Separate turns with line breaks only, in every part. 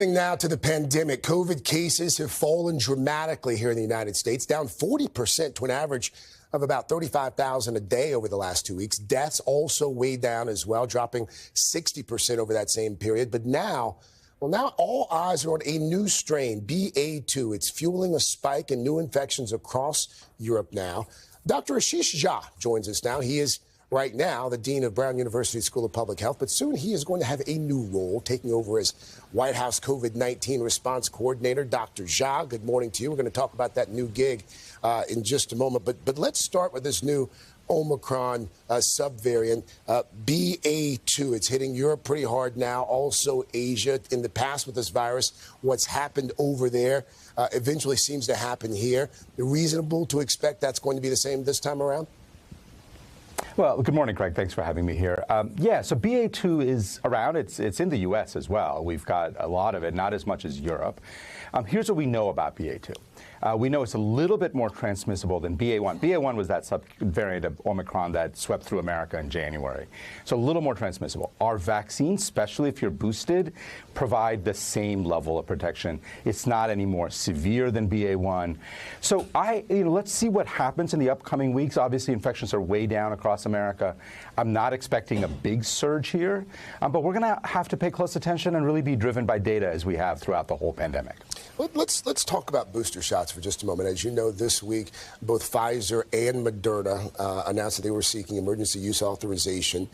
Now to the pandemic. COVID cases have fallen dramatically here in the United States, down 40% to an average of about 35,000 a day over the last 2 weeks. Deaths also way down as well, dropping 60% over that same period. But now all eyes are on a new strain, BA2. It's fueling a spike in new infections across Europe now. Dr. Ashish Jha joins us now. He is right now the Dean of Brown University School of Public Health, but soon he is going to have a new role, taking over as White House COVID-19 response coordinator. Dr. Jha, good morning to you. We're going to talk about that new gig in just a moment, but let's start with this new Omicron subvariant, BA2. It's hitting Europe pretty hard now, also Asia. In the past with this virus, what's happened over there eventually seems to happen here. Reasonable to expect that's going to be the same this time around?
Well, good morning, Craig. Thanks for having me here. Yeah, so BA2 is around. It's in the U.S. as well. We've got a lot of it, not as much as Europe. Here's what we know about BA2. We know it's a little bit more transmissible than BA1. BA1 was that subvariant of Omicron that swept through America in January. So a little more transmissible. Our vaccines, especially if you're boosted, provide the same level of protection. It's not any more severe than BA1. So let's see what happens in the upcoming weeks. Obviously, infections are way down across America. I'm not expecting a big surge here, but we're going to have to pay close attention and really be driven by data as we have throughout the whole pandemic.
Let's talk about booster shots for just a moment. As you know, this week, both Pfizer and Moderna announced that they were seeking emergency use authorization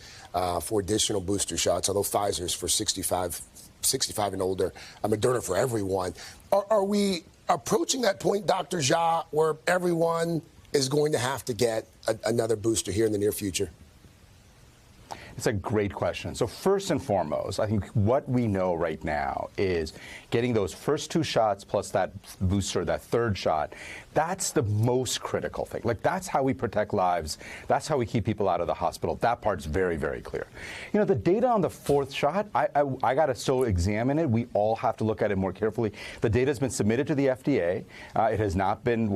for additional booster shots, although Pfizer's for 65 and older, Moderna for everyone. Are we approaching that point, Dr. Jha, where everyone is going to have to get another booster here in the near future?
It's a great question. So first and foremost, I think what we know right now is getting those first two shots plus that booster, that third shot, that's the most critical thing. Like, that's how we protect lives. That's how we keep people out of the hospital. That part's very, very clear. You know, the data on the fourth shot, I got to still examine it. We all have to look at it more carefully. The data has been submitted to the FDA. It has not been,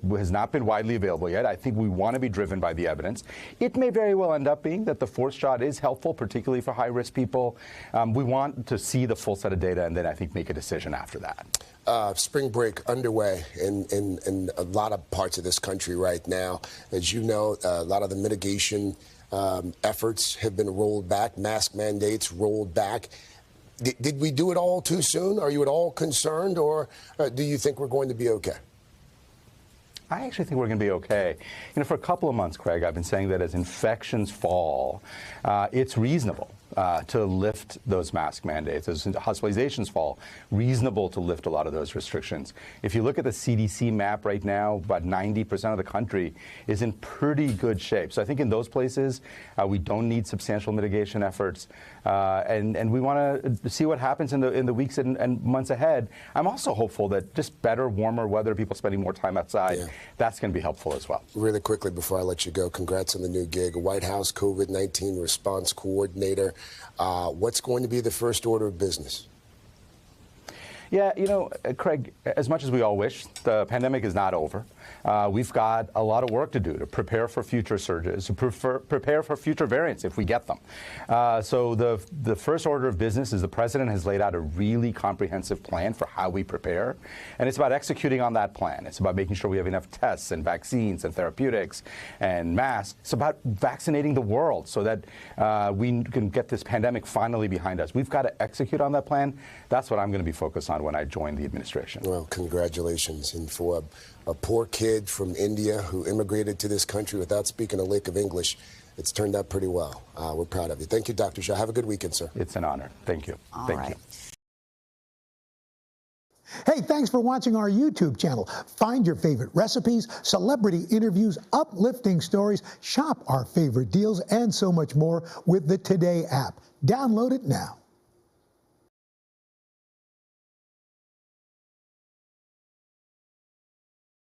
has not been widely available yet. I think we want to be driven by the evidence. It may very well end up being that the fourth shot is helpful, particularly for high-risk people. We want to see the full set of data and then I think make a decision after that.
Spring break underway in a lot of parts of this country right now. As you know, a lot of the mitigation efforts have been rolled back, mask mandates rolled back. Did we do it all too soon? Are you at all concerned, or do you think we're going to be okay?
I actually think we're going to be okay. You know, for a couple of months, Craig, I've been saying that as infections fall, it's reasonable to lift those mask mandates. As hospitalizations fall, reasonable to lift a lot of those restrictions. If you look at the CDC map right now, about 90% of the country is in pretty good shape. So I think in those places, we don't need substantial mitigation efforts. And we want to see what happens in the weeks and months ahead. I'm also hopeful that just better, warmer weather, people spending more time outside, that's going to be helpful as well.
Really quickly before I let you go, congrats on the new gig, White House COVID-19 response coordinator. What's going to be the first order of business?
Yeah, you know, Craig, as much as we all wish, the pandemic is not over. We've got a lot of work to do to prepare for future surges, to prepare for future variants if we get them. So the first order of business is the president has laid out a really comprehensive plan for how we prepare. And it's about executing on that plan. It's about making sure we have enough tests and vaccines and therapeutics and masks. It's about vaccinating the world so that we can get this pandemic finally behind us. We've got to execute on that plan. That's what I'm going to be focused on when I join the administration.
Well, congratulations. And for a poor kid from India who immigrated to this country without speaking a lick of English, it's turned out pretty well. We're proud of you. Thank you, Dr. Jha. Have a good weekend, sir.
It's an honor. Thank you. Thank you.
Hey, thanks for watching our YouTube channel. Find your favorite recipes, celebrity interviews, uplifting stories, shop our favorite deals, and so much more with the Today app. Download it now.